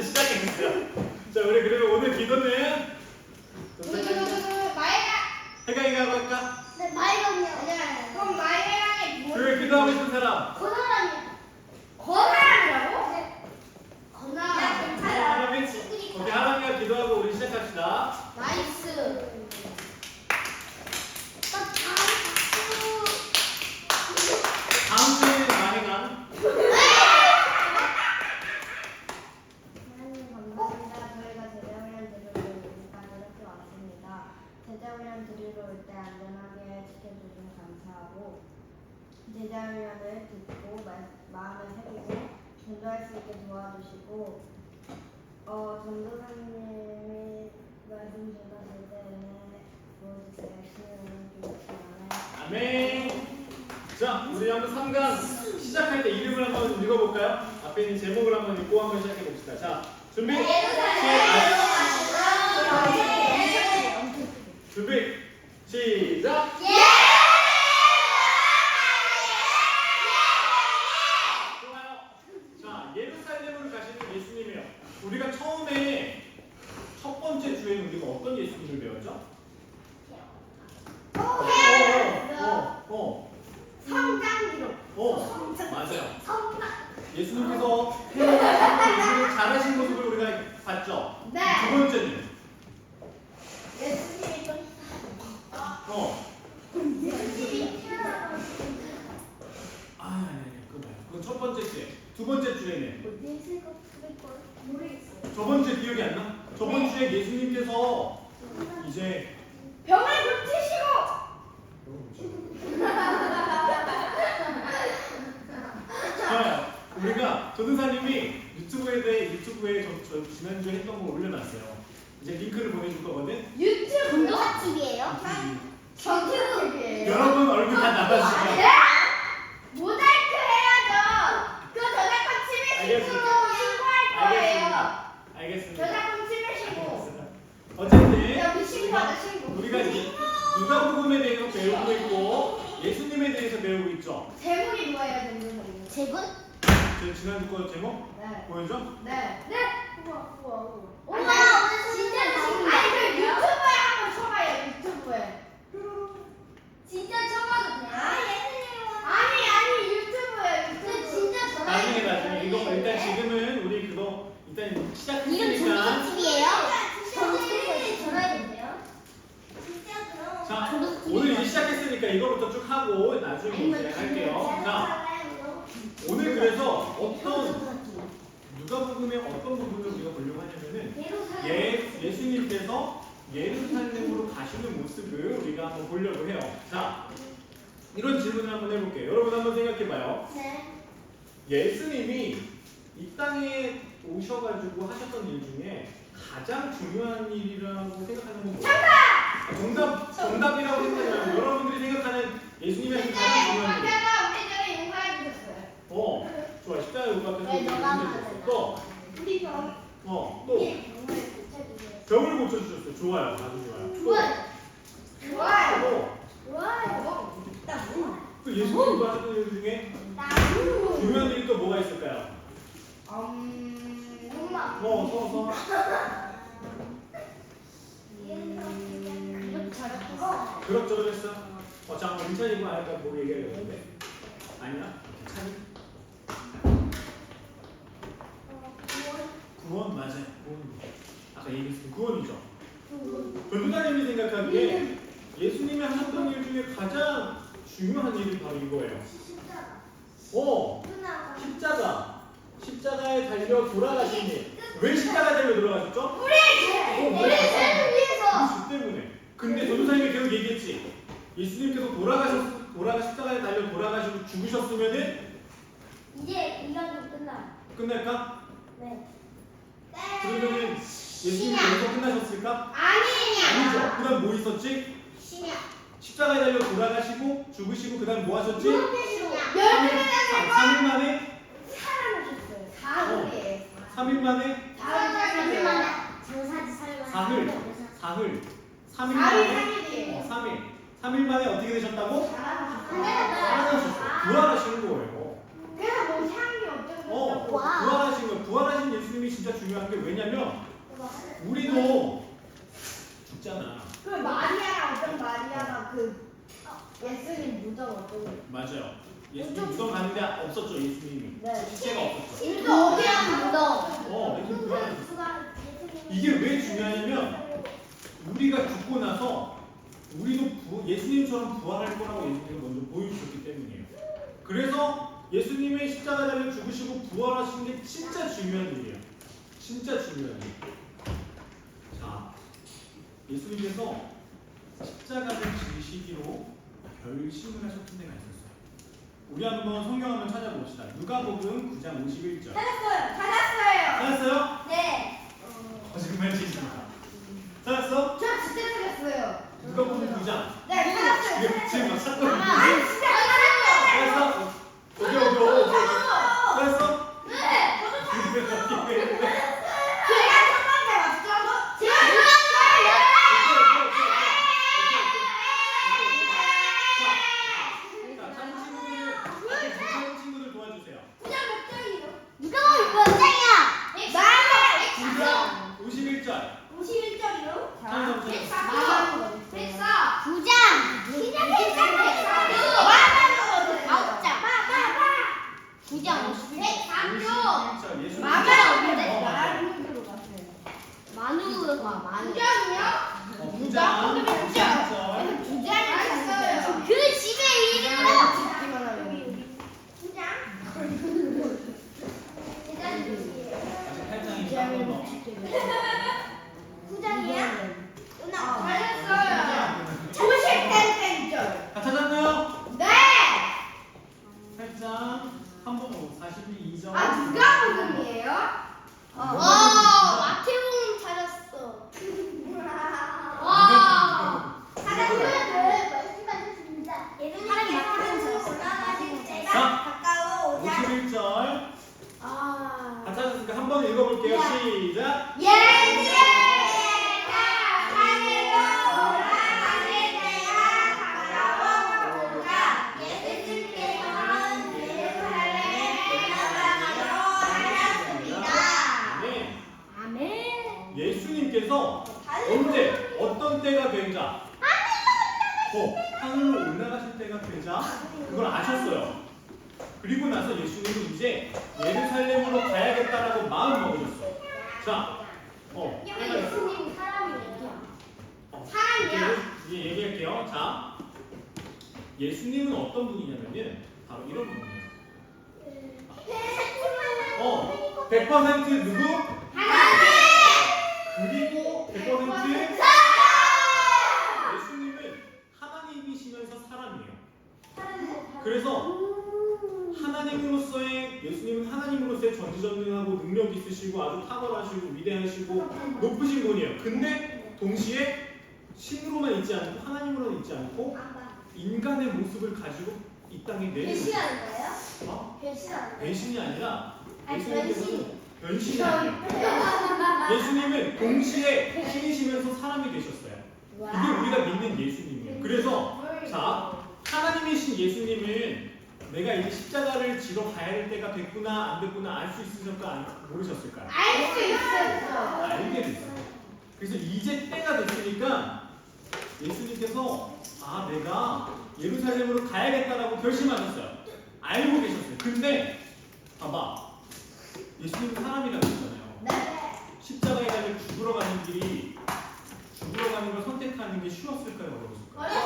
이제 시작했어요. 자, 우리 그러면 오늘 기도는 해강이가 하고 할까? 네, 마이럼요. 그럼 마이랑이 뭐? 그 기도하고 싶은 사람. 거사람이요. 거사람이라고? 네. 거나. 그러면 거기 하랑이가 기도하고 우리 시작합시다. 나이스. 다음 주에는 만행한. 하나님 감사합니다. 저희가 제자훈련 드리러 여기까지 이렇게 왔습니다. 제자훈련 드리러 올 때 안전하게 지켜주시면 감사하고 제자훈련을 듣고 마음을 새기고 전도할 수 있게 도와주시고 전도사님이 말씀 주셨을 때는 모두 열심히 해주시기 아멘. 자, 우리 한번 3강 시작할 때 이름을 한번 읽어볼까요? 앞에 있는 제목을 한번 읽고 한번 시작해 봅시다. 자, 준비. 준비. 시작. 좋아요. 자, 예루살렘으로 가시는 예수님이에요. 우리가 처음에 첫 번째 주에는 우리가 어떤 예수님을 배웠죠? 맞아요. 예수님께서 예수님을 잘하신 모습을 우리가 봤죠. 네. 두 번째는 예수님이 좀 그건 첫 번째 주에. 두 번째 주에는 모르겠어요. 저번 주에 기억이 안 나? 저번 주에 예수님께서 이제 병을 고치시고. 좋아요. 우리가 전도사님이 유튜브에 지난주에 했던 거 올려놨어요. 이제 링크를 보내줄 거거든. 유튜브 전도사 TV예요? 유튜브예요. 여러분 얼굴 다 나가주세요. 네? 모자이크 해야죠. 그 저작권 침해 신고로 신고할 거예요. 알겠습니다. 저작권 침해 신고. 어쨌든 여기 신고하자 신고. 우리가 누가복음에 대해서 배우고 있고 예수님에 대해서 배우고 있죠. 제목이 뭐예요, 선생님? 제분? 제 지난주 거 제목 네. 보여줘? 네. 네. 우와. 우와, 진짜 아니 그 유튜브에 한번 쳐봐요. 유튜브에. 진짜 쳐봐도 돼요? 아니 유튜브에 유튜브. 진짜 전화해도 나중에 이거 일단 지금은 우리 그거 일단 이름 시작했으니까 전도사 TV예요? 전화해도 돼요? 자 오늘 이제 시작했으니까 이거부터 쭉 하고 나중에 이제 할게요. 자 오늘 그래서 누가복음의 어떤 부분을 우리가 보려고 하냐면은 예수님께서 예루살렘으로 가시는 모습을 우리가 한번 보려고 해요. 자 이런 질문을 한번 해볼게요. 여러분 한번 생각해봐요. 네. 예수님이 이 땅에 오셔가지고 하셨던 일 중에 가장 중요한 일이라고 생각하는 건 뭐예요? 정답이라고 생각하면 여러분들이 생각하는 예수님이 하신 가장 중요한 일. 우리 전에 용서해 주셨어요. 좋아. 십자가에 못 박혀서 네, 너가 또 우리 병. 또 병을 고쳐주셨어요. 좋아요. 아주 좋아요. 좋아요. 또 예수님이 하셨던 일 중에 중요한 일이 또 뭐가 있을까요? 서서 그럭저럭 했어. 잠깐만 민찬이고 아까 뭐 얘기하려고 했는데 아니야? 찬이? 구원 맞아요. 구원. 아까 얘기했던 구원이죠. 전도사님이 생각하기에 예수님이 하셨던 일 중에 가장 중요한 일이 바로 이거예요. 십자가에 달려 돌아가신 일. 왜 십자가에 달려 돌아가셨죠? 우리 죄를 위해서. 우리 죄 때문에. 근데 전도사님이 계속 얘기했지. 예수님께서 십자가에 달려 돌아가시고 죽으셨으면은 이제 이런 거 끝나. 끝날까? 네. 그러면은 예수님이 여기서 끝나셨을까? 아니죠. 그다음 뭐 있었지? 십자가에 달려 돌아가시고 죽으시고 그다음 뭐 하셨지? 3일 만에 3일 만에 사흘 3일 만에 3일 만에 어떻게 되셨다고? 살아나셨어요. 부활하시는 거예요. 그래서 뭐 향이 어쩌고 부활하신 거예요. 부활하신 예수님이 진짜 중요해요. 중요한 게 왜냐면 우리도 죽잖아. 그 마리아랑 어떤 마리아가 그 예수님 무덤 어떤 맞아요. 예수님 무덤 갔는데 없었죠, 예수님이. 네. 시체가 없었죠. 이거 어디야 무덤? 예수님 부활하셨어. 이게 왜 중요하냐면 우리가 죽고 나서 우리도 예수님처럼 부활할 거라고 예수님이 먼저 보여주셨기 때문이에요. 그래서 예수님의 십자가 달려 죽으시고 부활하신 게 진짜 중요한 일이에요. 진짜 중요한 일. 자, 예수님께서 십자가를 지시기로 결심을 하셨던 데가 있었어요. 우리 한번 성경 한번 찾아봅시다. 누가복음 9장 51절. 찾았어요. 찾았어요? 네. 거짓말 치지 마. 찾았어? 저 진짜 찾았어요. 누가복음 9장. 네, 찾았어요. 지금 막 찾고 있는 아니 진짜 찾았어요. 찾았어? 어디? 찾았어? 네. 제가 제가 첫 번째 맞죠? 제가 찾은 친구들 도와주세요. 그냥 몇 장이요? 누가 몇 장이야? 51절. 51장이요? 찾았어. 104. 9장. 그냥 100장. 9장. 9장. 103조. 51절. 예수님. 마가는 대로 갔어요. 만우가 만우. 9장이요? 9장. 51절. 9장이 있어요. 그 집에 이름으로. 듣기만 하면. 9장. 아직 8장이 한번 더. 9장이야? 잘했어요. 조실 땡땡절. 다 찾았나요? 네. 8장 한번 42절. 아 누가복음이에요? 마태복음 찾았어. 와. 자, 51절. 다 찾았으니까 한 번 읽어볼게요. 시작. 네. 아멘. 예수님께서 언제 어떤 때가 되자 하늘로 올라가실 때가 되자 그걸 아셨어요. 그리고 나서 예수님은 이제 예루살렘으로 가야겠다라고 마음 먹으셨어. 자, 예수님 사람이에요. 사람이야? 이제 얘기할게요. 자, 예수님은 어떤 분이냐면은 바로 이런 분이에요. 100% 누구? 그리고 100% 예수님은 하나님이시면서 사람이에요. 그래서 하나님으로서의 예수님은 하나님으로서의 전지전능하고 능력 있으시고 아주 탁월하시고 위대하시고 높으신 분이에요. 근데 동시에 신으로만 있지 않고 하나님으로만 있지 않고 인간의 모습을 가지고 이 땅에 내리는 배신하는 거예요? 배신하는 거예요? 배신이 아니라 아니, 예수님께서는 변신이 아니에요. 예수님은 동시에 신이시면서 사람이 되셨어요. 이게 우리가 믿는 예수님이에요. 그래서 자, 하나님이신 예수님은 내가 이제 십자가를 지러 가야 할 때가 됐구나 안 됐구나 알 수 있으실까 모르셨을까요? 알 수 있었어. 알게 됐어요. 그래서 이제 때가 됐으니까 예수님께서 내가 예루살렘으로 가야겠다라고 결심하셨어요. 알고 계셨어요. 근데 봐봐, 예수님은 사람이라고 했잖아요. 네. 십자가에 달려 죽으러 가는 길이 죽으러 가는 걸 선택하는 게 쉬웠을까요? 어려웠을까요?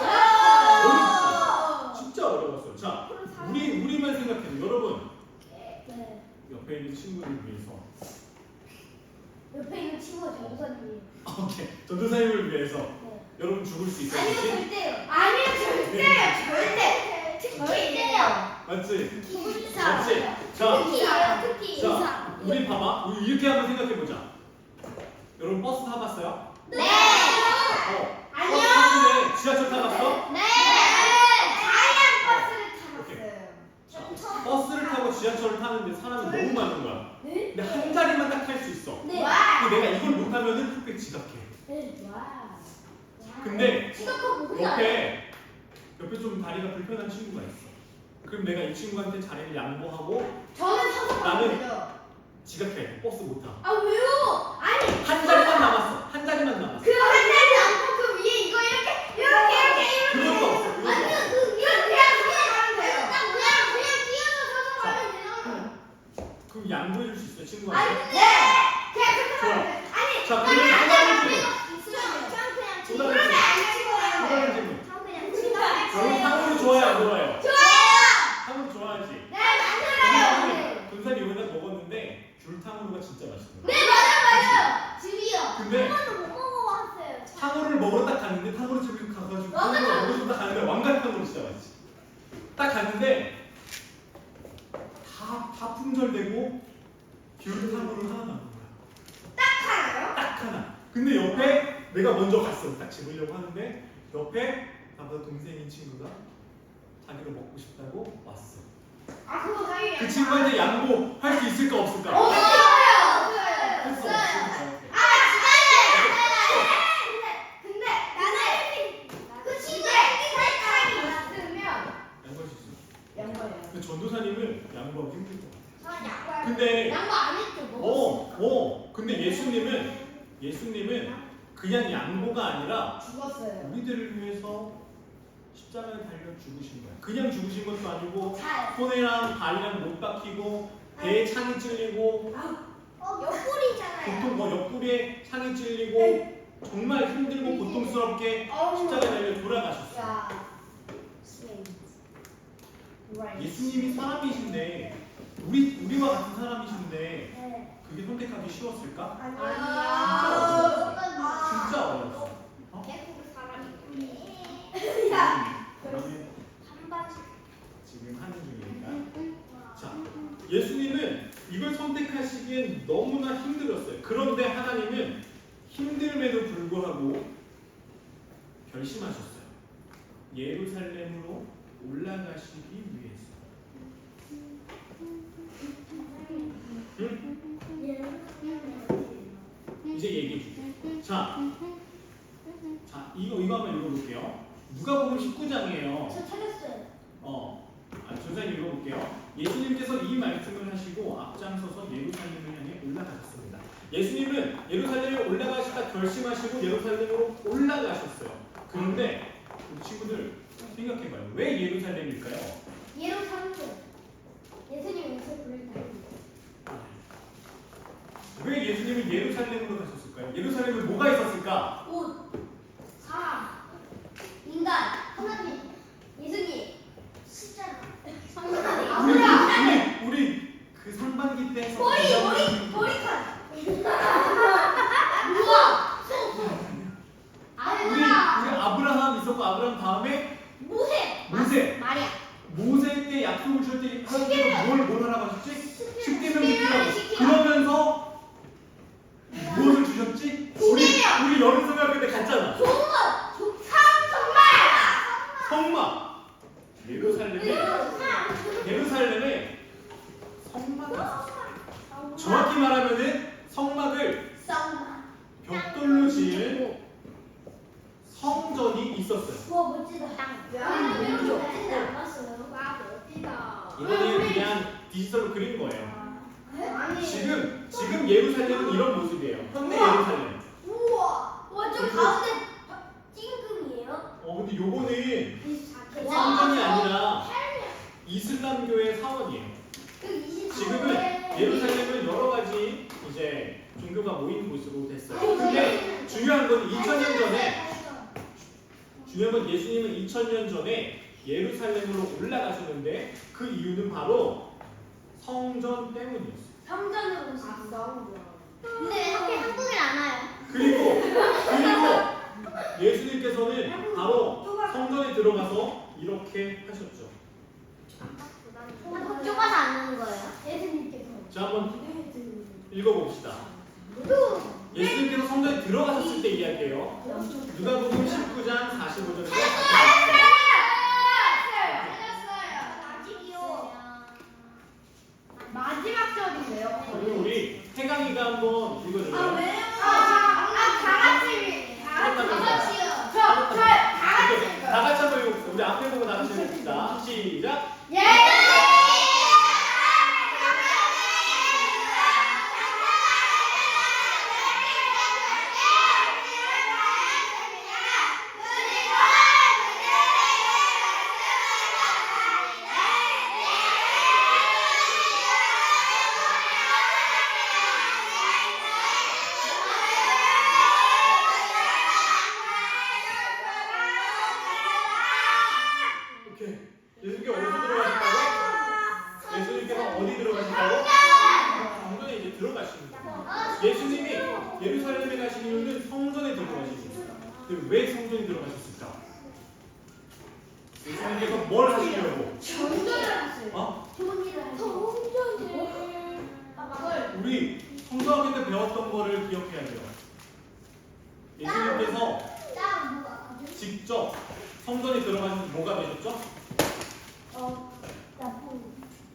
어렵죠. 진짜 어려웠어요. 자, 우리만 생각해도 여러분 네. 옆에 있는 친구를 위해서 옆에 있는 친구가 전도사님이에요. 오케이, 전도사님을 위해서 네. 여러분 죽을 수 있어요. 아니요, 그치? 절대요. 아니요 절대요 절대. 절대요. 맞지? 기분이상. 맞지? 자, 특기예요, 특기. 자, 우리 봐봐. 우리 이렇게 한번 생각해보자. 여러분 버스 타봤어요? 네. 아니요. 버스 탔는데 지하철 타봤어? 네. 하얀 버스를 타봤어요. 버스를 타고 지하철을 타는데 사람이 너무 많은 거야. 네. 근데 한 자리만 딱 탈 수 있어. 네. 와. 근데 내가 이걸 못하면은 학교에 지각해. 네. 와. 근데 시각하고 보지 않아요? 옆에 좀 다리가 불편한 친구가 있어. 그럼 내가 이 친구한테 자리를 양보하고 저는 서서 나는- 가면 되죠. 지각해야 돼. 버스 못 타. 아 왜요? 아니 한 자리만 남았어. 한 자리만 남았어. 그 한 자리 않고 그 위에 이거 이렇게 그것도 없어. 그것도 없어. 이렇게 하면 돼요. 그냥 뛰어서 가면 되잖아. 그럼 양보해 줄 수 있어, 아니 친구한테? 근데 그냥 그렇게 좋아. 하면 돼. 아니 자, 그러면 또 다른 질문. 그냥 또 다른 그러면 질문. 안 또 다른 찍어요. 질문. 그냥 여러분 탕후루 좋아해, 안 좋아해요? 좋아요. 탕후루 좋아하지? 네 만들어요. 군산이 이번에 먹었는데 귤탕후루가 진짜 맛있더라고. 네 맞아요. 집이요. 근데 한 번도 못 먹어봤어요. 탕후루를 먹으러 딱 갔는데 탕후루 집에 가가지고 탕후루 먹고 싶다 가는데 왕관 탕후루 진짜 맛있지. 딱 갔는데 다 품절되고 귤탕후루 하나 남은 거야. 딱 하나요? 딱 하나. 근데 옆에 내가 먼저 갔어. 딱 집으려고 하는데 옆에 나보다 동생인 친구가 자기도 먹고 싶다고 왔어. 아 그거 사이에. 그 친구한테 양보할 수 있을까 없을까? 없어요. 할 수 없을 것 같아. 근데 나는 그 친구의 살짝이 있으면 양보할 수 있어. 양보해요. 근데 전도사님은 양보하기 힘들 것 같아. 근데 근데 양보 안 했죠. 근데 예수님은 그냥 양보가 아니라 죽었어요. 우리들을 위해서 십자가에 달려 죽으신 거야. 그냥 죽으신 것도 아니고 잘. 손에랑 발이랑 못 박히고 배에 창이 찔리고 옆구리잖아요. 보통 옆구리에 창이 찔리고 정말 힘들고 고통스럽게 십자가에 달려 돌아가셨어. 자, 예수님이 사람이신데 우리와 같은 사람이신데 네. 그게 선택하기 쉬웠을까? 아니야. 진짜 어려웠어. 어? 예쁘게 사람이. 그러면 반반씩. 지금 하는 중이니까. 자, 예수님은 이걸 선택하시기엔 너무나 힘들었어요. 그런데 하나님은 힘듦에도 불구하고 결심하셨어요. 예루살렘으로 올라가시기 위해서. 응? 이제 얘기해 주세요. 자, 이거 한번 읽어볼게요. 누가복음 19장이에요. 저 찾았어요. 전사님 읽어볼게요. 예수님께서 이 말씀을 하시고 앞장서서 예루살렘을 향해 올라가셨습니다. 예수님은 예루살렘에 올라가시다 결심하시고 예루살렘으로 올라가셨어요. 그런데 우리 친구들 생각해봐요. 왜 예루살렘일까요? 예루살렘. 예수님 옷을 부를 때. 왜 예수님이 예루살렘으로 가셨을까요? 예루살렘에 뭐가 있었을까? 옷, 사람, 인간, 하나님, 예수님, 십자가, 성령, 우리 그 상반기 때 했었던 머리카락, 우와, 우리 아브라함, 아브라함 있었고 아브라함 다음에 모세, 마리아, 모세 때 약속을 줄 때 하나님께서 뭘 하라고 하셨지? 십계명 지키라고. 지키라. 그러면서 무엇을 주셨지? 우리 여름 성경학교 때 갔잖아. 성막. 예루살렘에 성막이 있었어요. 정확히 말하면은 성막을 벽돌로 지은 성전이 있었어요. 우와 멋지다. 안 봤어요. 이거는 그냥 디지털로 그린 거예요. 지금 예루살렘은 이런 모습이에요. 현대 예루살렘. 우와, 좀 가운데 찡금이에요? 근데 요거는 와, 성전이 아니라 이슬람교의 사원이에요. 지금은 예루살렘은 여러 가지 이제 종교가 모인 곳으로 됐어요. 근데 중요한 건 2000년 전에 예수님은 2000년 전에 예루살렘으로 올라가셨는데 그 이유는 바로 성전 때문이었어요. 성전으로 오셨어. 근데 이렇게 한국인 안 와요. 그리고 예수님께서는 바로 성전에 들어가서 이렇게 하셨죠. 한국 좁아서 안 오는 거예요? 예수님께서. 자, 한번 읽어봅시다. 예수님께서 성전에 들어가셨을 때 이야기해요. 누가복음 19장 45절에서 마지막 절인데요. 그리고 우리 태강이가 한번 읽어줄래요? 다 같이 한번 읽어봅시다. 우리 앞에 보고 다 같이 읽어봅시다. 시작. 들어가시는 거예요. 예수님이 예루살렘에 가신 이유는 성전에 들어가시는 거예요. 근데 왜 성전에 들어가셨을까? 예수님께서 뭘 하시려고? 좋은 일을 우리 성서학교 때 배웠던 거를 기억해야 돼요. 예수님께서 직접 성전에 들어가셔서 뭐가 되셨죠?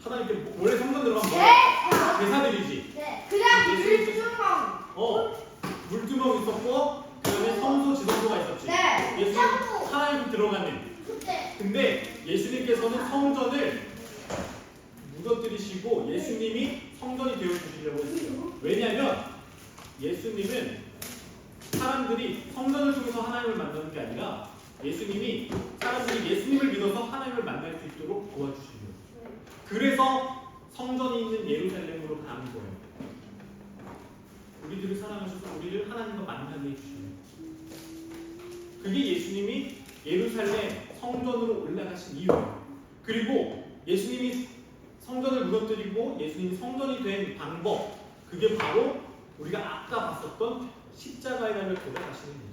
하나님께 원래 성전 들어가면 뭐야? 제사드리지. 그냥 예수님께서 물주먹. 물두멍 있었고 그다음에 성소 지성소가 있었지. 네. 예수님 하나님 들어가는. 근데 예수님께서는 성전을 무너뜨리시고 예수님이 성전이 되어 주시려고 했어요. 왜냐하면 예수님은 사람들이 성전을 통해서 하나님을 만나는 게 아니라 예수님이 사람들이 예수님을 믿어서 하나님을 만날 수 있도록 도와주시려고. 그래서 성전이 있는 예루살렘으로 가는 거예요. 우리들을 사랑하셔서 우리를 하나님과 만나게 해주시는. 그게 예수님이 예루살렘 성전으로 올라가신 이유예요. 그리고 예수님이 성전을 무너뜨리고 예수님이 성전이 된 방법, 그게 바로 우리가 아까 봤었던 십자가에 달려 돌아가시는 일이에요.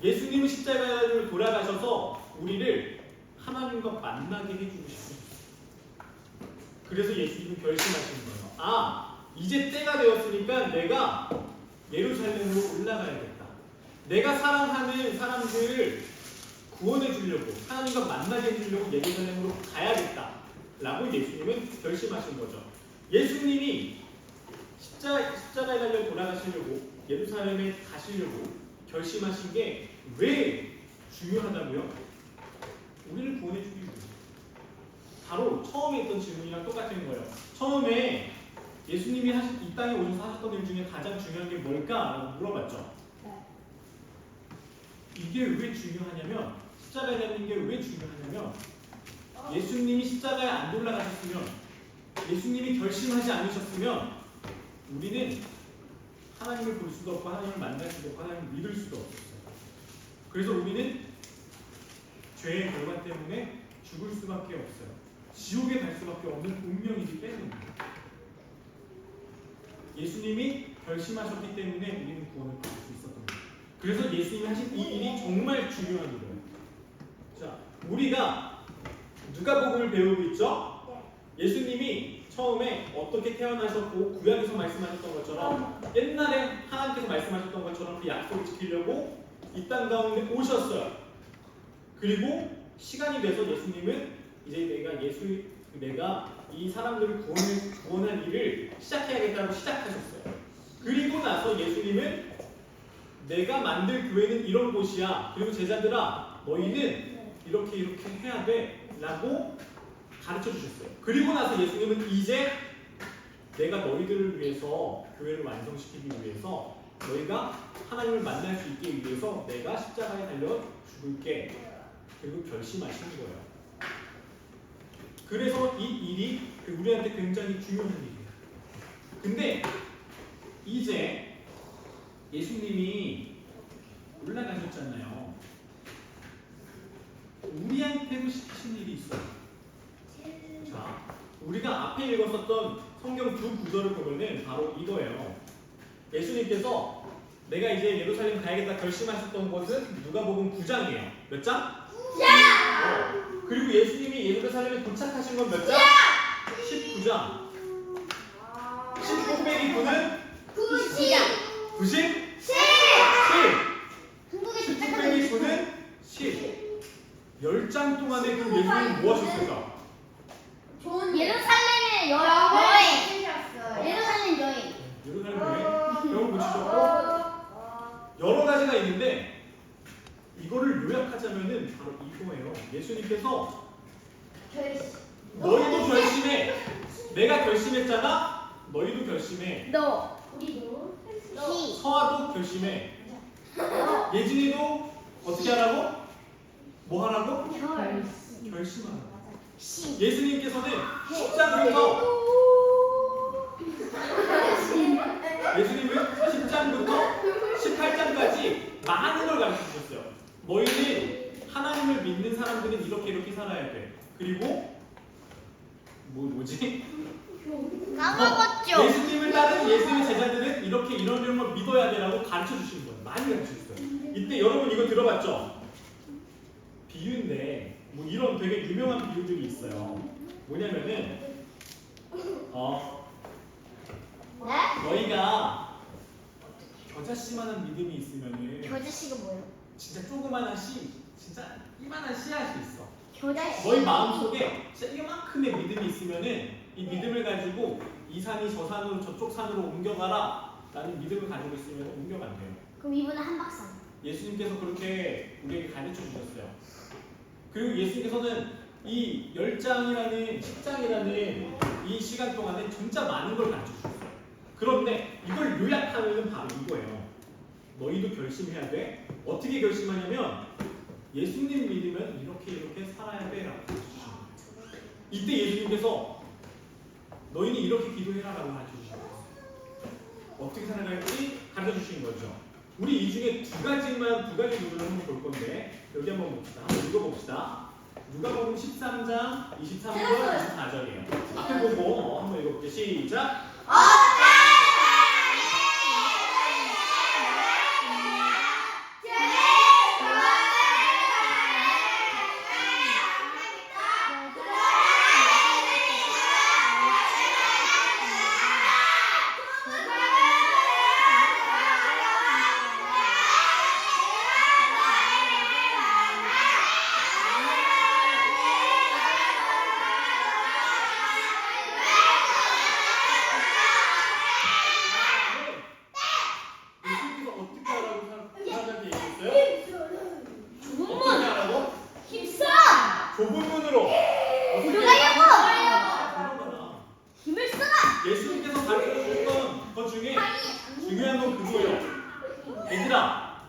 예수님은 십자가에 달려 돌아가셔서 우리를 하나님과 만나게 해주고 싶어요. 그래서 예수님은 결심하시는 거예요. 아, 이제 때가 되었으니까 내가 예루살렘으로 올라가야겠다. 내가 사랑하는 사람들을 구원해 주려고, 하나님과 만나게 해주려고 예루살렘으로 가야겠다 라고 예수님은 결심하신 거죠. 예수님이 십자가에 달려 돌아가시려고 예루살렘에 가시려고 결심하신 게 왜 중요하다고요? 우리를 구원해 주기 위해서. 바로 처음에 했던 질문이랑 똑같은 거예요. 처음에 예수님이 이 땅에 오셔서 하셨던 일 중에 가장 중요한 게 뭘까? 물어봤죠. 이게 왜 중요하냐면, 십자가에 달린 게 왜 중요하냐면, 예수님이 십자가에 안 올라가셨으면, 예수님이 결심하지 않으셨으면 우리는 하나님을 볼 수도 없고 하나님을 만날 수도 없고 하나님을 믿을 수도 없었어요. 그래서 우리는 죄의 결과 때문에 죽을 수밖에 없어요. 지옥에 갈 수밖에 없는 운명이기 때문입니다. 예수님이 결심하셨기 때문에 우리는 구원을 받을 수 있었던 거예요. 그래서 예수님이 하신 이 일이 정말 중요한 일이에요. 자, 우리가 누가복음을 배우고 있죠? 예수님이 처음에 어떻게 태어나셨고 구약에서 말씀하셨던 것처럼 옛날에 하나님께서 말씀하셨던 것처럼 그 약속을 지키려고 이 땅 가운데 오셨어요. 그리고 시간이 돼서 예수님은 이제 내가 이 사람들을 구원할 일을 시작해야겠다고 시작하셨어요. 그리고 나서 예수님은 내가 만들 교회는 이런 곳이야. 그리고 제자들아, 너희는 이렇게 해야 돼 라고 가르쳐 주셨어요. 그리고 나서 예수님은 이제 내가 너희들을 위해서 교회를 완성시키기 위해서 너희가 하나님을 만날 수 있게 위해서 내가 십자가에 달려 죽을게. 그리고 결심하신 거예요. 그래서 이 일이 우리한테 굉장히 중요한 일이에요. 근데 이제 예수님이 올라가셨잖아요. 우리한테도 시키신 일이 있어요. 자, 우리가 앞에 읽었었던 성경 두 구절을 보면은 바로 이거예요. 예수님께서 내가 이제 예루살렘 가야겠다 결심하셨던 것은 누가복음 9장이에요. 몇 장? 9장! 그리고 예수님이 예루살렘에 도착하신 건 몇 장? 19장. 19 빼기 9는? 90? 10! 19 빼기 9는? 10. 10장 동안에 그럼 예수님은 뭐 하셨을까? 예루살렘의 여행. 쓰셨어요. 예루살렘 여행. 예루살렘 여행 배워 보시죠. 여러 가지가 있는데 이거를 요약하자면은 바로 이거예요. 예수님께서 너희도 결심해. 내가 결심했잖아. 너희도 결심해. 너. 서아도 결심해. 예진이도 어떻게 하라고? 뭐 하라고? 결심하라고. 예수님께서는 10장부터 예수님은 10장부터 18장까지 많은 걸 가르쳐 주셨어요. 너희는 하나님을 믿는 사람들은 이렇게 살아야 돼. 그리고 뭐지? 까먹었죠. 가르쳐 주시는 거예요. 많이 가르쳐 주셨어요. 이때 여러분 이거 들어봤죠? 비유인데 뭐 이런 되게 유명한 비유들이 있어요. 뭐냐면은 네? 너희가 겨자씨만한 믿음이 있으면은 겨자씨가 뭐예요? 진짜 조그만한 씨, 진짜 이만한 씨앗이 있어. 겨자씨. 너희 마음속에 진짜 이만큼의 믿음이 있으면은 이 믿음을 가지고 이 산이 저 산으로 저쪽 산으로 옮겨가라 라는 믿음을 가지고 있으면 옮겨간대요. 그럼 이분은 한박사. 예수님께서 그렇게 우리에게 가르쳐 주셨어요. 그리고 예수님께서는 이 10장이라는 10장이라는 이 시간 동안에 진짜 많은 걸 가르쳐 주셨어요. 그런데 이걸 요약하면 바로 이거예요. 너희도 결심해야 돼. 어떻게 결심하냐면 예수님 믿으면 이렇게 살아야 돼 라고 가르쳐 주시는 거예요. 이때 예수님께서 너희는 이렇게 기도해라 라고 가르쳐 주시는 거예요. 어떻게 살아갈지 가르쳐 주시는 거죠. 우리 이 중에 두 가지 부분을 한번 볼 건데 여기 한번 봅시다. 한번 읽어봅시다. 누가복음 13장 23절 24절이에요. 앞에 보고 한번 읽어볼게요. 시작. 좁은 문으로 힘을 써라. 예수님께서 가르쳐 주셨던 것 중에 중요한 건 그거예요. 얘들아,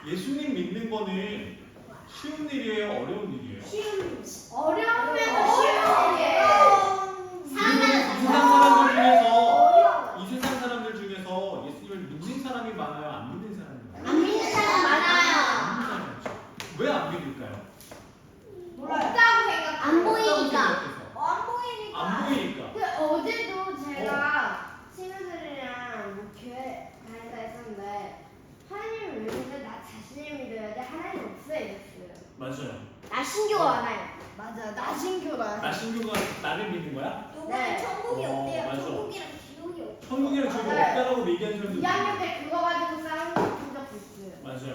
예수님 믿는 거는 쉬운 일이에요, 어려운 일이에요? 어려우면 이 세상 사람들 중에서 예수님을 믿는 사람이 많아요, 안 믿는 사람이 많아요? 안 믿는 사람 많아요. 안 믿는 사람이 많죠. 왜 안 믿을까요? 없다고 생각. 안 보이니까. 안 보이니까. 안 보이니까. 그 어제도 제가 친구들이랑 뭐 교회 다니다 했었는데 하나님을 믿는데 나 자신을 믿어야 돼. 하나님 없어 이랬어요. 맞아요. 나 신교 많아요. 맞아. 나 신교가. 나 신교가 나를 믿는 거야? 네. 천국이 어, 없대요. 맞아. 천국이랑 지옥이 없대요. 천국이랑 지옥이 맞아요. 없다라고 얘기하는 사람들 2학년 때 그거 가지고 싸운 적도 있어요. 맞아요.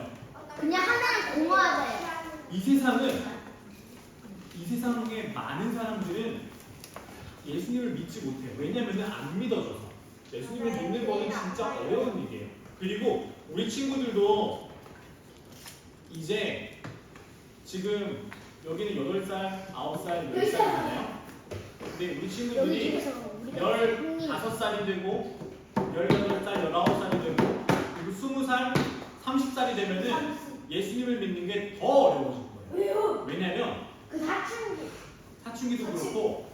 그냥 하나는 공허하대요. 이 세상에 많은 사람들은 예수님을 믿지 못해요. 왜냐하면 안 믿어져서. 예수님을 믿는 거는 진짜 어려운 일이에요. 그리고 우리 친구들도 이제 지금 여기는 8살, 9살, 10살이잖아요. 근데 우리 여기 친구들이 중에서 우리가 15살이 되고 18살, 19살이 되고 그리고 20살, 30살이 되면은 예수님을 믿는 게 더 어려워질 거예요. 왜요? 왜냐면 그 사춘기. 사춘기도 그렇고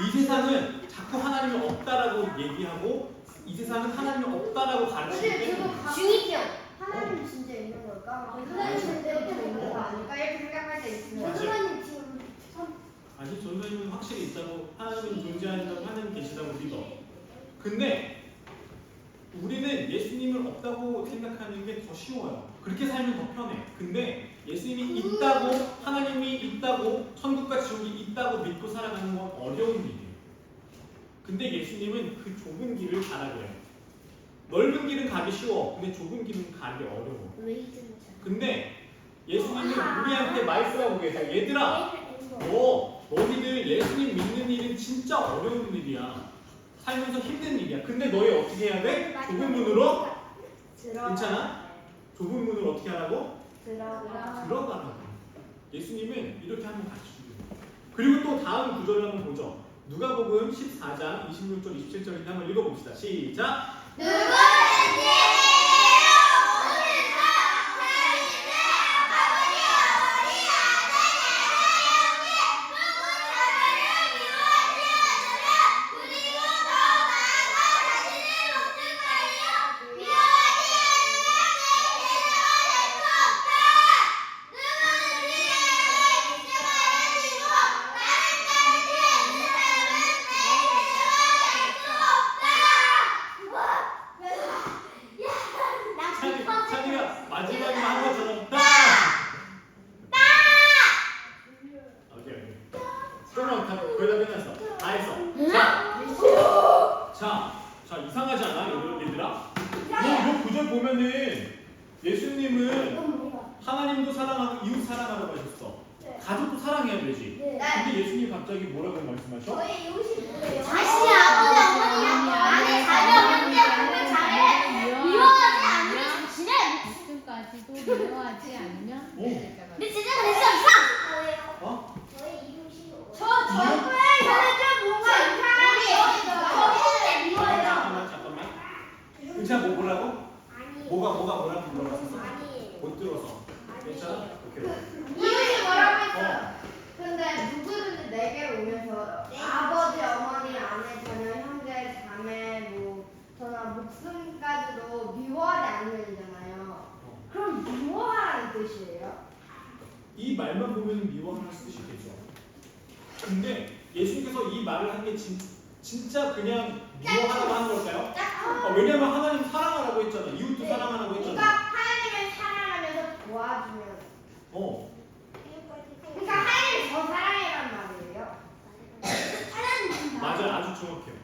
이 세상은 자꾸 하나님이 없다라고 얘기하고 이 세상은 하나님이 없다라고 가르치기 근데 때문에 그거 중이병. 하나님 진짜 있는 걸까? 하나님 진짜 있는 거 아닐까? 이렇게 생각할 때 있어요. 맞아요. 하나님 지금 아직 전도님은 확실히 있다고 하나님은 존재한다고 하나님 계시다고 믿어. 근데 우리는 예수님을 없다고 생각하는 게 더 쉬워요. 그렇게 살면 더 편해. 근데 예수님이 있다고 하나님이 있다고 천국과 지옥이 있다고 믿고 살아가는 건 어려운 일이에요. 근데 예수님은 그 좁은 길을 가라고 해요. 넓은 길은 가기 쉬워. 근데 좁은 길은 가기 어려워. 왜 이러는지. 근데 예수님은 우리한테 말씀하고 계세요. 얘들아, 너희들 예수님 믿는 일은 진짜 어려운 일이야. 살면서 힘든 일이야. 근데 너희 어떻게 해야 돼? 좁은 문으로? 괜찮아? 좁은 문을 어떻게 하라고? 들어가라고. 예수님은 이렇게 한번 가르쳐주세요. 그리고 또 다음 구절을 한번 보죠. 누가복음 14장 26절 27절인데 한번 읽어봅시다. 시작. 아니라 요 구절 보면은 예수님은 이건 뭐야? 하나님도 사랑하고 이웃 사랑하라고 하셨어. 네. 가족도 사랑해야 되지. 네. 근데 예수님 갑자기 뭐라고 말씀하셔? 저희 이웃이 뭐예요? 자신의 아버지 어머니 아내 자녀 형제 부모 자매 미워하지 않으면 자신의 목숨까지도 미워하지 않으면 오. 우리 제자가 될 수 없어. 뭐예요? 어? 저희 이웃이 저 저는 좀 뭔가 이상하게 미워해요. 잠깐만. 은채야 뭐라고? 아니. 뭐라고 물어봤었어? 아니. 못 들어서. 괜찮아? 오케이. 이웃이 뭐라고 했어요? 근데 누구든지 내게 오면서 아버지, 어머니, 아내, 자녀, 형제, 자매, 뭐 저나 목숨까지도 미워하지 않으면이잖아요. 그럼 미워하라는 뜻이에요? 이 말만 보면 미워하는 뜻이겠죠. 근데 예수님께서 이 말을 한 게 진짜 그냥 미워하라고 하는 걸까요? 왜냐면 하나님 사랑하라고 했잖아. 이웃도 네. 사랑하라고 그러니까 했잖아. 하나님을 사랑하면서 도와주면. 어. 그러니까 하나님을 더 사랑해란 말이에요. 맞아요. 아주 정확해요.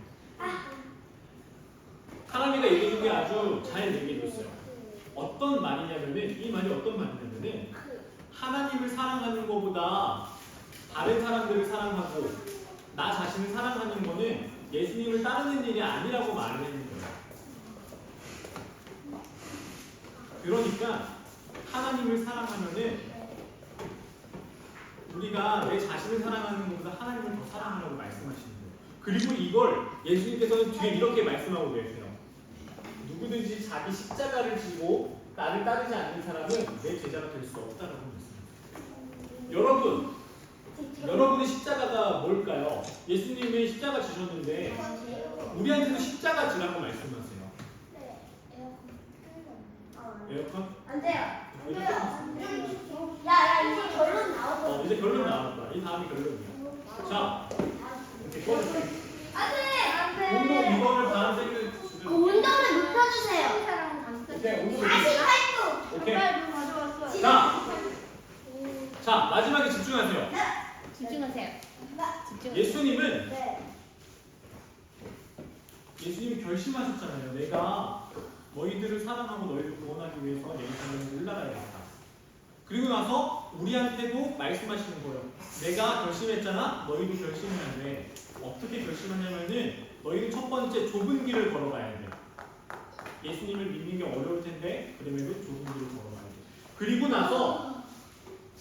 하나님가 얘기해준 게 아주 잘 얘기해줬어요. 어떤 말이냐면은 이 말이 어떤 말이냐면은 하나님을 사랑하는 것보다 다른 사람들을 사랑하고 나 자신을 사랑하는 거는 예수님을 따르는 일이 아니라고 말을 했는 거예요. 그러니까 하나님을 사랑하면은 우리가 내 자신을 사랑하는 것보다 하나님을 더 사랑하라고 말씀하시는 거예요. 그리고 이걸 예수님께서는 뒤에 이렇게 말씀하고 계세요. 누구든지 자기 십자가를 지고 나를 따르지 않는 사람은 내 제자가 될 수 없다라고 말씀합니다. 여러분의 십자가가 뭘까요? 예수님의 십자가 지셨는데 우리한테도 십자가 지라고 말씀하세요. 에어컨? 안 돼요. 왜 이렇게 야, 이제 결론 나오고. 이제 결론 나왔다. 이 다음이 결론이야. 자, 이렇게 꺼내세요. 안 돼. 운동 이거를 파란색을 그 운동을 높여주세요. 오케이, 운동 다시 활동. 오케이. 가져왔어. 자, 마지막에 집중하세요. 집중하세요. 집중. 예수님은 네. 결심하셨잖아요. 내가 너희들을 사랑하고 너희를 구원하기 위해서 내 삶을 올라가야겠다. 그리고 나서 우리한테도 말씀하시는 거예요. 내가 결심했잖아. 너희도 결심해야 돼. 어떻게 결심하냐면은 너희는 첫 번째 좁은 길을 걸어가야 돼. 예수님을 믿는 게 어려울 텐데 그럼에도 좁은 길을 걸어가야 돼. 그리고 나서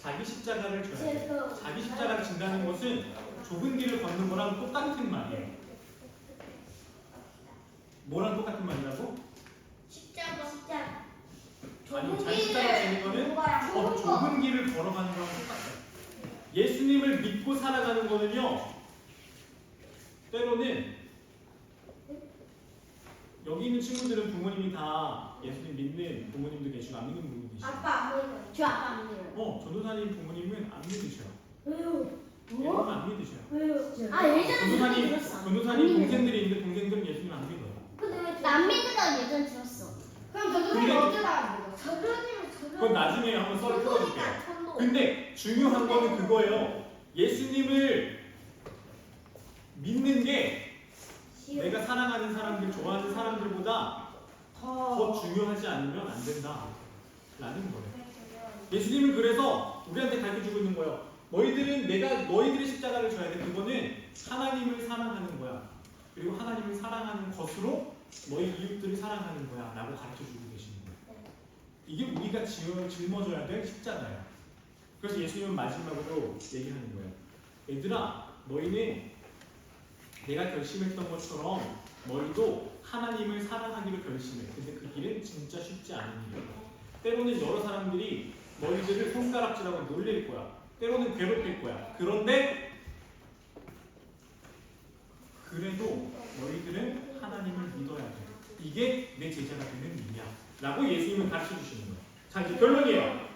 자기 십자가를 져야 돼. 자기 십자가를 진다는 것은 좁은 길을 걷는 거랑 똑같은 말이에요. 뭐랑 똑같은 말이라고? 십자가. 아니, 자기 십자가를 지는 거는 더 좁은 길을 걸어가는 거랑 똑같아요. 예수님을 믿고 살아가는 거는요, 때로는 여기 있는 친구들은 부모님이 다 예수님 믿는 부모님도 계시고 안 믿는 부모님도 계시고 아빠 안 보이는. 저 아빠 안 보이는. 전도사님 부모님은 안 믿으셔요. 왜요? 예수님 안 믿으셔요. 왜요? 아 예전에 들었어. 전도사님 동생들이 있는데 동생들은 예수님 안 믿어요. 근데 왜 안 믿는다고 예전에 들었어. 그럼 저도님 근데- 언제 나왔어요? 저도님 그건 나중에 한번 썰을 풀어줄게요. 근데 중요한 거는 그거예요. 예수님을 믿는 게 내가 사랑하는 사람들, 좋아하는 사람들보다 더 중요하지 않으면 안 된다 라는 거예요. 예수님은 그래서 우리한테 가르쳐주고 있는 거예요. 너희들의 십자가를 져야 돼. 그거는 하나님을 사랑하는 거야. 그리고 하나님을 사랑하는 것으로 너희 이웃들을 사랑하는 거야 라고 가르쳐주고 계시는 거예요. 이게 우리가 짊어져야 될 십자가예요. 그래서 예수님은 마지막으로 얘기하는 거예요. 얘들아, 너희는 내가 결심했던 것처럼 너희도 하나님을 사랑하기로 결심해. 근데 그 길은 진짜 쉽지 않은 일이야. 때로는 여러 사람들이 너희들을 손가락질하고 놀릴 거야. 때로는 괴롭힐 거야. 그런데 그래도 너희들은 하나님을 믿어야 돼. 이게 내 제자가 되는 일이야 라고 예수님은 가르쳐 주시는 거예요. 자, 이제 결론이에요.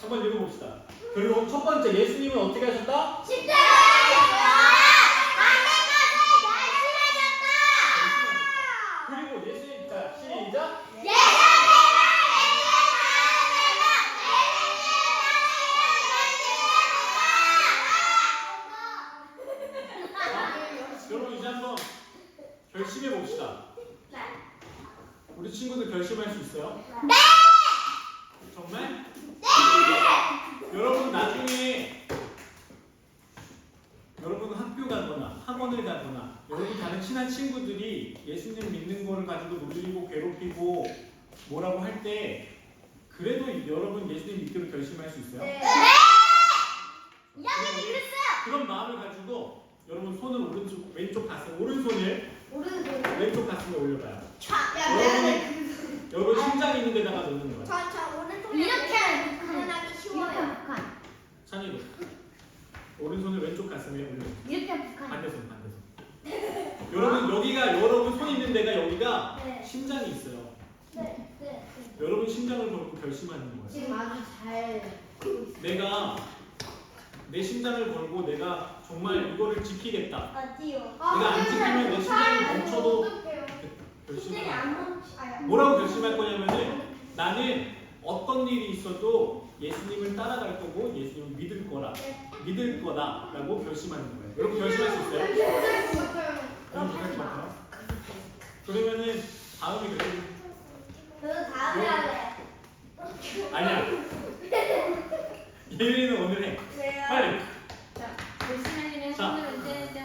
한번 읽어봅시다. 결론 첫 번째, 예수님은 어떻게 하셨다? 그리고 예수님, 자, 시작. 여러분 이제 한번 결심해 봅시다. 우리 친구들 결심할 수 있어요? 네! 정말? 여러분 나중에 여러분 학교 가거나 학원을 가거나 여러분 다른 친한 친구들이 예수님 믿는 거를 가지고 놀리고 괴롭히고 뭐라고 할 때 그래도 여러분 예수님 믿기로 결심할 수 있어요? 네. 이야기는 이랬어요. 그런 마음을 가지고 여러분 손을 오른쪽 왼쪽 가슴 오른손을 오른손. 왼쪽 가슴에 올려봐요. 야, 미안해. 여러분 심장이 있는 데다가 놓는 거예요. 저 오른손. 이렇게 하면 구분하기 이렇게 쉬워요. 하면 북한. 찬이도 오른손을 왼쪽 가슴에 올려. 이렇게 하면 북한. 반대손 반대손. 여러분 여기가 여러분 손 있는 데가 여기가 네. 심장이 있어요. 네. 네. 여러분 심장을 걸고 결심하는 거예요. 지금 아주 잘. 내가 내 심장을 걸고 내가 정말 이거를 지키겠다. 어디요? 내가 안 지키면 내 심장이 멈춰도 심장이 결심을 안 멈춰. 뭐라고 결심할 거냐면은 나는 어떤 일이 있어도 예수님을 따라갈 거고 예수님을 믿을 거다라고 결심하는 거예요. 여러분 결심할 수 있어요? 여러분 결심할 수 있어요? 그러면은 다음이 그래도 저도 다음에 할래. 아니야. 예린이는 오늘 해. 왜요? 빨리. 자, 결심하려면 자. 손을 얹어야죠.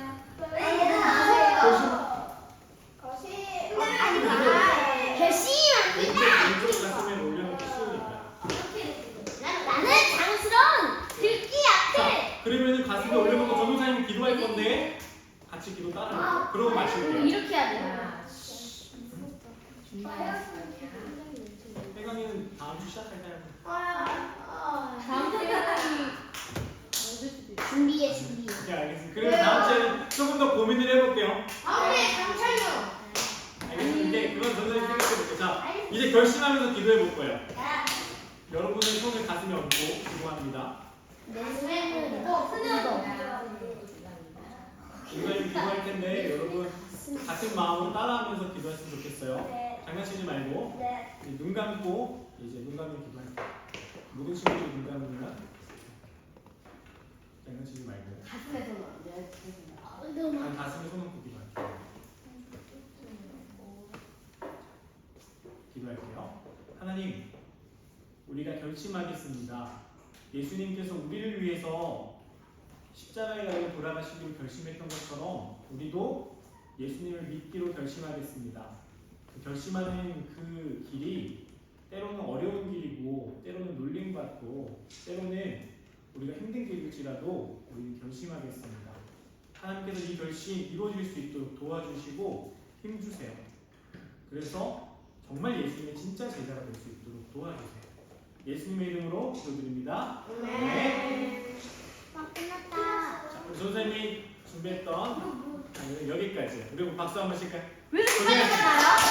왼쪽 가슴에 올려놓기 쉬우니까. 나는 장스러운 들기 자, 앞에. 그러면은 가슴에 올려놓고 전도사님이 기도할 건데 같이 기도 따라해요. 그러고 마실게요. 이렇게 해야 돼. 태강이는 다음 주 시작할 때 다음 주에 하나님 얻을 수도 있어. 준비해. 네, 알겠습니다. 그러면 다음 주에는 조금 더 고민을 해볼게요. 알겠습니다. 이제 그건 전도사님 생각해볼게요. 자, 이제 결심하면서 기도해볼 거예요. 여러분의 손을 가슴에 얹고 기도합니다. 전도사님 기도할 텐데 여러분 같은 마음으로 따라하면서 기도했으면 좋겠어요. 장난치지 말고 눈 감고 이제 눈 감고 기도할게요. 모든 친구들이 눈 감으면 장난치지 말고 가슴에 손 얹고 기도할게요. 기도할게요. 하나님, 우리가 결심하겠습니다. 예수님께서 우리를 위해서 십자가에 달려 돌아가시기로 결심했던 것처럼 우리도 예수님을 믿기로 결심하겠습니다. 그 결심하는 그 길이 때로는 어려운 길이고 때로는 놀림받고 때로는 우리가 힘든 길일지라도 우리는 결심하겠습니다. 하나님께서 이 결심 이루어질 수 있도록 도와주시고 힘주세요. 그래서 정말 예수님의 진짜 제자가 될 수 있도록 도와주세요. 예수님의 이름으로 기도드립니다. 자, 우리 선생님이 준비했던 여기까지. 그리고 박수 한번 칠까요? 왜 이렇게 빨리 끝나요?